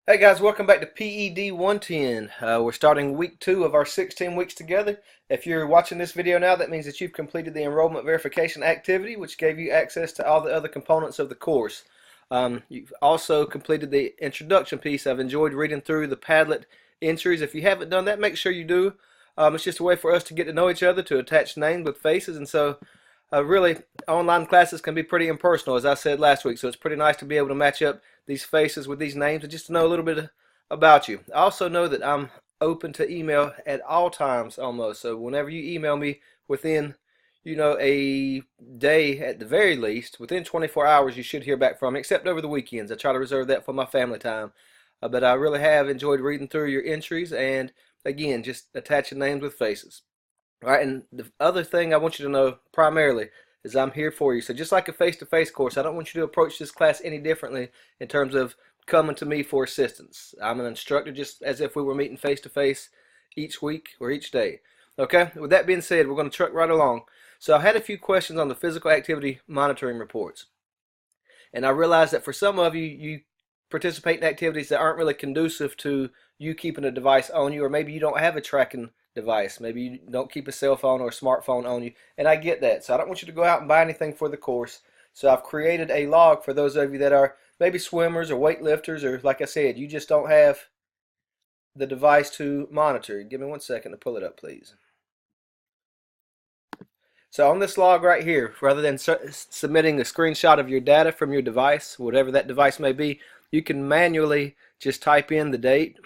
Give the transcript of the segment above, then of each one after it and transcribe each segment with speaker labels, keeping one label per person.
Speaker 1: Hey guys, welcome back to PED 110. We're starting week 2 of our 16 weeks together. If you're watching this video now, that means that you've completed the enrollment verification activity, which gave you access to all the other components of the course. You've also completed the introduction piece. I've enjoyed reading through the Padlet entries. If you haven't done that, make sure you do. It's just a way for us to get to know each other, to attach names with faces, and so really, online classes can be pretty impersonal, as I said last week, so it's pretty nice to be able to match up these faces with these names and just to know a little bit about you. I also know that I'm open to email at all times almost, so whenever you email me within, a day at the very least, within 24 hours you should hear back from me, except over the weekends. I try to reserve that for my family time. But I really have enjoyed reading through your entries and, again, just attaching names with faces. All right, and the other thing I want you to know primarily is I'm here for you. So just like a face-to-face course, I don't want you to approach this class any differently in terms of coming to me for assistance. I'm an instructor just as if we were meeting face-to-face each week or each day. Okay, with that being said, we're going to truck right along. So I had a few questions on the physical activity monitoring reports. And I realized that for some of you, you participate in activities that aren't really conducive to you keeping a device on you, or maybe you don't have a tracking device. Maybe you don't keep a cell phone or a smartphone on you, and I get that. So I don't want you to go out and buy anything for the course. So I've created a log for those of you that are maybe swimmers or weightlifters, or like I said, you just don't have the device to monitor. Give me 1 second to pull it up, please. So on this log right here, rather than submitting a screenshot of your data from your device, whatever that device may be, you can manually just type in the date,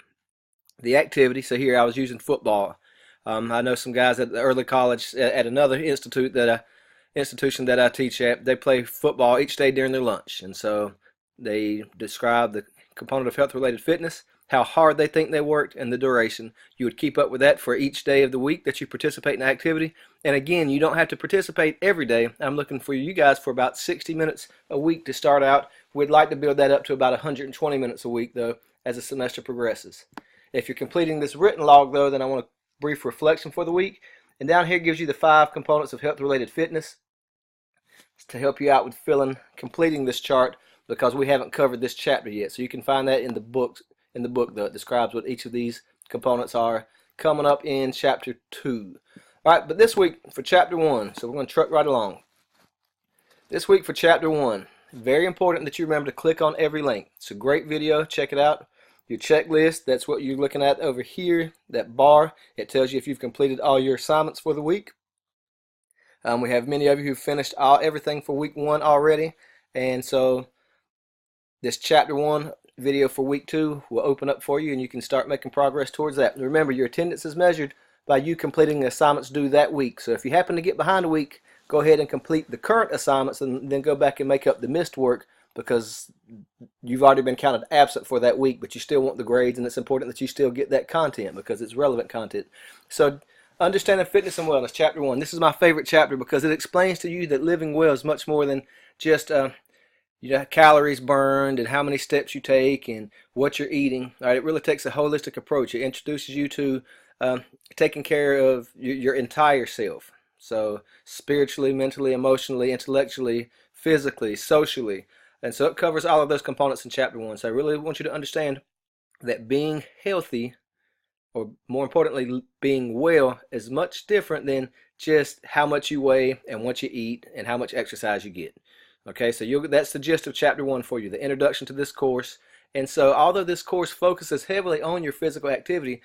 Speaker 1: the activity. So here I was using football. I know some guys at the early college at another institution that I teach at. They play football each day during their lunch, and so they describe the component of health-related fitness, how hard they think they worked, and the duration. You would keep up with that for each day of the week that you participate in activity. And again, you don't have to participate every day. I'm looking for you guys for about 60 minutes a week to start out. We'd like to build that up to about 120 minutes a week, though, as the semester progresses. If you're completing this written log, though, then I want a brief reflection for the week. And down here gives you the 5 components of health-related fitness to help you out with completing this chart, because we haven't covered this chapter yet. So you can find that in the book, though. It describes what each of these components are, coming up in chapter 2. All right, but this week for chapter 1, so we're going to truck right along. This week for chapter 1, very important that you remember to click on every link. It's a great video. Check it out. Your checklist, that's what you're looking at over here, that bar. It tells you if you've completed all your assignments for the week. We have many of you who've finished everything for week 1 already. And so this chapter 1 video for week 2 will open up for you, and you can start making progress towards that. Remember, your attendance is measured by you completing the assignments due that week. So if you happen to get behind a week, go ahead and complete the current assignments and then go back and make up the missed work, because you've already been counted absent for that week, but you still want the grades, and it's important that you still get that content because it's relevant content. So Understanding Fitness and Wellness, Chapter 1. This is my favorite chapter because it explains to you that living well is much more than just calories burned and how many steps you take and what you're eating. All right, it really takes a holistic approach. It introduces you to taking care of your entire self. So spiritually, mentally, emotionally, intellectually, physically, socially. And so it covers all of those components in chapter 1. So I really want you to understand that being healthy, or more importantly, being well, is much different than just how much you weigh and what you eat and how much exercise you get. Okay, so that's the gist of chapter 1 for you, the introduction to this course. And so although this course focuses heavily on your physical activity,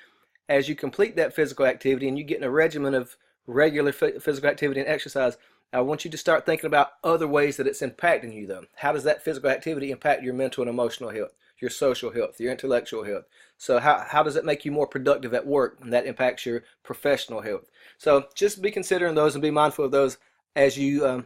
Speaker 1: as you complete that physical activity and you get in a regimen of regular physical activity and exercise, I want you to start thinking about other ways that it's impacting you, though. How does that physical activity impact your mental and emotional health, your social health, your intellectual health? So how does it make you more productive at work, and that impacts your professional health? So just be considering those and be mindful of those as you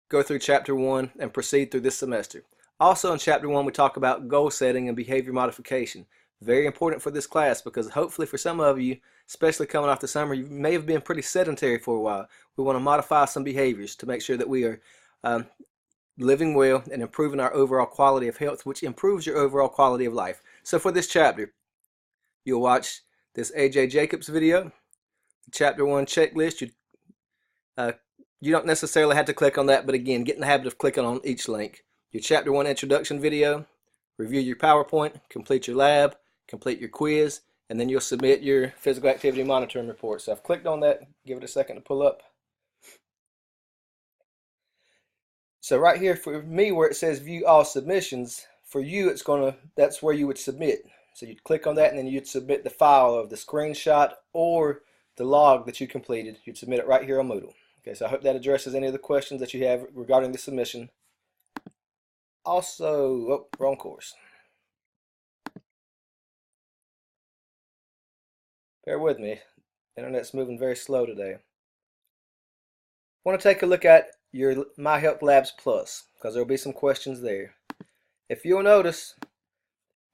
Speaker 1: go through chapter 1 and proceed through this semester. Also in chapter 1, we talk about goal setting and behavior modification. Very important for this class, because hopefully for some of you, especially coming off the summer, you may have been pretty sedentary for a while. We want to modify some behaviors to make sure that we are living well and improving our overall quality of health, which improves your overall quality of life. So for this chapter, you'll watch this A.J. Jacobs video, the chapter 1 checklist. You don't necessarily have to click on that, but again, get in the habit of clicking on each link. Your chapter 1 introduction video, review your PowerPoint, complete your lab, complete your quiz, and then you'll submit your physical activity monitoring report. So I've clicked on that. Give it a second to pull up. So right here for me where it says view all submissions, for you that's where you would submit. So you'd click on that and then you'd submit the file of the screenshot or the log that you completed. You'd submit it right here on Moodle. Okay, so I hope that addresses any of the questions that you have regarding the submission. Also, oh, wrong course. Bear with me. Internet's moving very slow today. I want to take a look at your My Health Labs Plus because there will be some questions there. If you'll notice,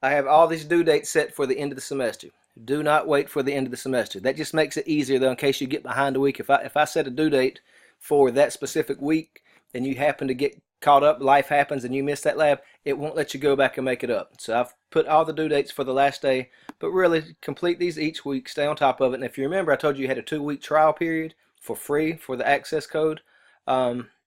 Speaker 1: I have all these due dates set for the end of the semester. Do not wait for the end of the semester. That just makes it easier though in case you get behind a week. If I set a due date for that specific week and you happen to get caught up, life happens and you miss that lab, it won't let you go back and make it up. So I've put all the due dates for the last day, but really complete these each week, stay on top of it. And if you remember, I told you had a 2-week trial period for free for the access code.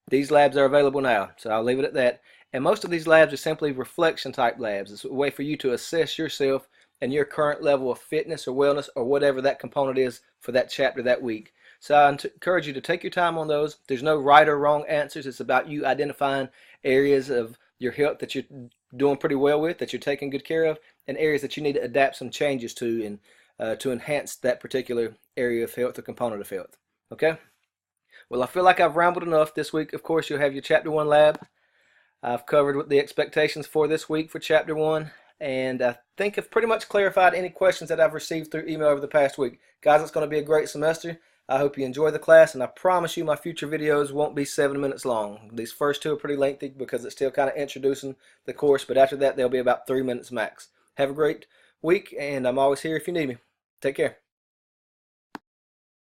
Speaker 1: These labs are available now, so I'll leave it at that. And most of these labs are simply reflection type labs. It's a way for you to assess yourself and your current level of fitness or wellness or whatever that component is for that chapter that week. So I encourage you to take your time on those. There's no right or wrong answers. It's about you identifying areas of your health that you're doing pretty well with, that you're taking good care of, and areas that you need to adapt some changes to and to enhance that particular area of health or component of health. Okay? Well, I feel like I've rambled enough. This week, of course, you'll have your Chapter 1 lab. I've covered what the expectations for this week for Chapter 1, and I think I've pretty much clarified any questions that I've received through email over the past week. Guys, it's going to be a great semester. I hope you enjoy the class, and I promise you my future videos won't be 7 minutes long. These first 2 are pretty lengthy because it's still kind of introducing the course, but after that, they'll be about 3 minutes max. Have a great week, and I'm always here if you need me. Take care.